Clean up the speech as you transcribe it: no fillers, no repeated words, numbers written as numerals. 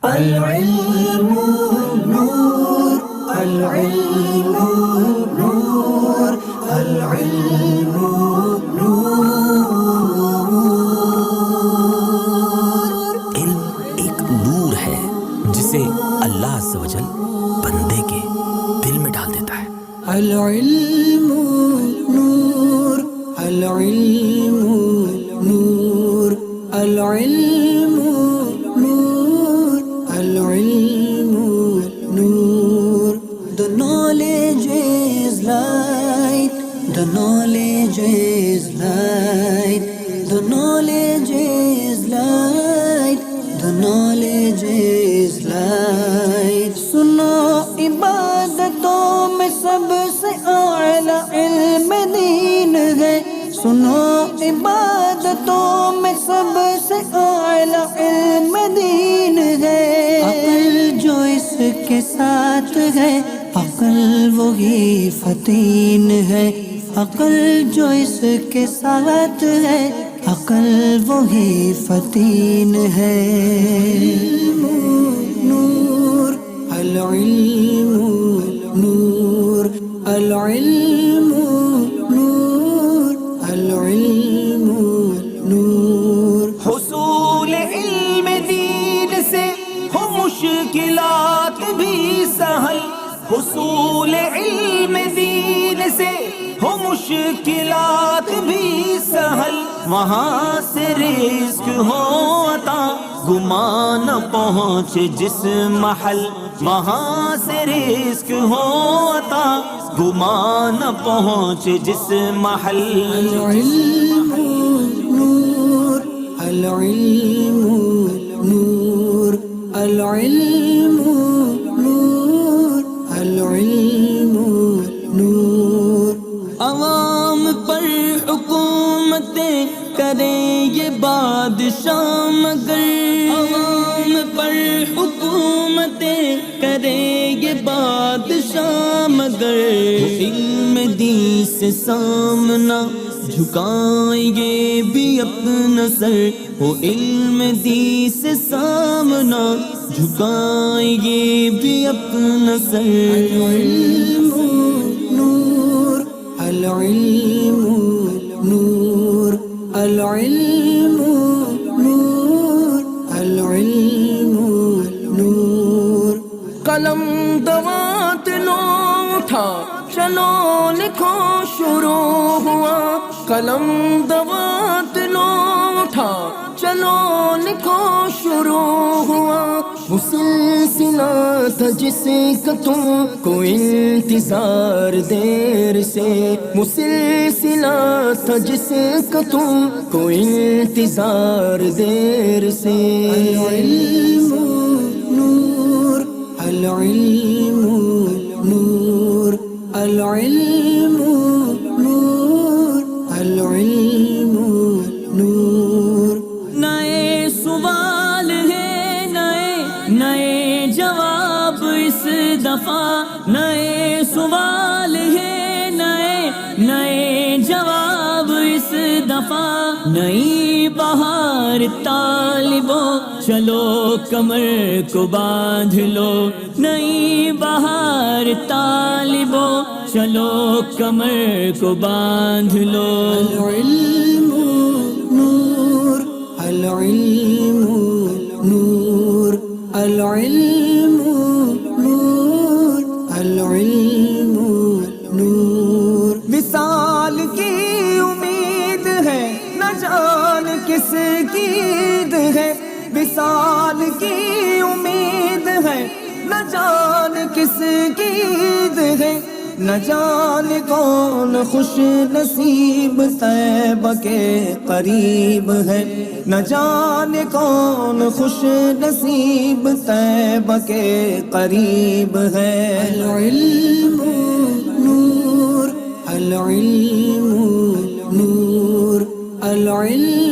العلم نور، العلم نور، العلم نور۔ علم ایک نور ہے جسے اللہ عز و جل بندے کے دل میں ڈال دیتا ہے۔ العلم نور، العلم نور، العلم نور، العلم نور۔ The knowledge is light، the knowledge is light، the knowledge is light، the knowledge is light۔ سنو عبادتوں میں سب سے اعلیٰ علم دین ہے، سنو عبادتوں میں سب سے اعلیٰ علم دین ہے۔ عقل جو اس کے ساتھ ہے، عقل وہی فتین ہے، عقل جو اس کے ساتھ ہے، عقل وہی فتین ہے۔ نور، العلم نور، العلم نور، العلم نور۔ حصول علم دین سے ہو مشکلات بھی سہل، حصول علم دین سے ہو مشکلات بھی سہل، وہاں سے رزق ہو عطا گمان پہنچے جس محل، وہاں سے رزق ہو عطا گمان پہنچے جس محل۔ العلم نور، العلم نور، العلم نور، العلم نور۔ عوام پر حکومتیں کریں یہ بادشاہ مگر، عوام پر حکومتیں کریں یہ بادشاہ مگر، علم دین سے سامنا جھکائیں گے بھی اپنا سر، وہ علم دین سے سامنا جھکائیں گے بھی اپنا سر۔ العلم نور، العلم نور، العلم نور، العلم نور۔ قلم دوات لو اٹھا چلو لکھو شروع ہوا، قلم دوات لو اٹھا چلو لکھو شروع ہوا، وہ سلسلہ تھا جس کا تم کو انتظار دیر سے، وہ سلسلہ تھا جس کا تم کو انتظار دیر سے۔ العلم نور، العلم نور، العلم نور، العلم نور۔ نئے سوال ہے نئے جواب اس دفعہ، نئے سوال ہے نئے جواب اس دفعہ، نئی بہار طالبو چلو کمر کو باندھ لو، نئی بہار طالبو چلو کمر کو باندھ لو۔ العلم نور، العلم نور، العلم نور، العلم نور۔ مثال کی امید ہے نہ جان کس کی عید ہے، مثال کی امید ہے نہ جان کس کی عید ہے، نہ جانے کون خوش نصیب طیبہ کے قریب ہے، نہ جانے کون خوش نصیب طیبہ کے قریب ہے۔ العلم نور، العلم نور، العلم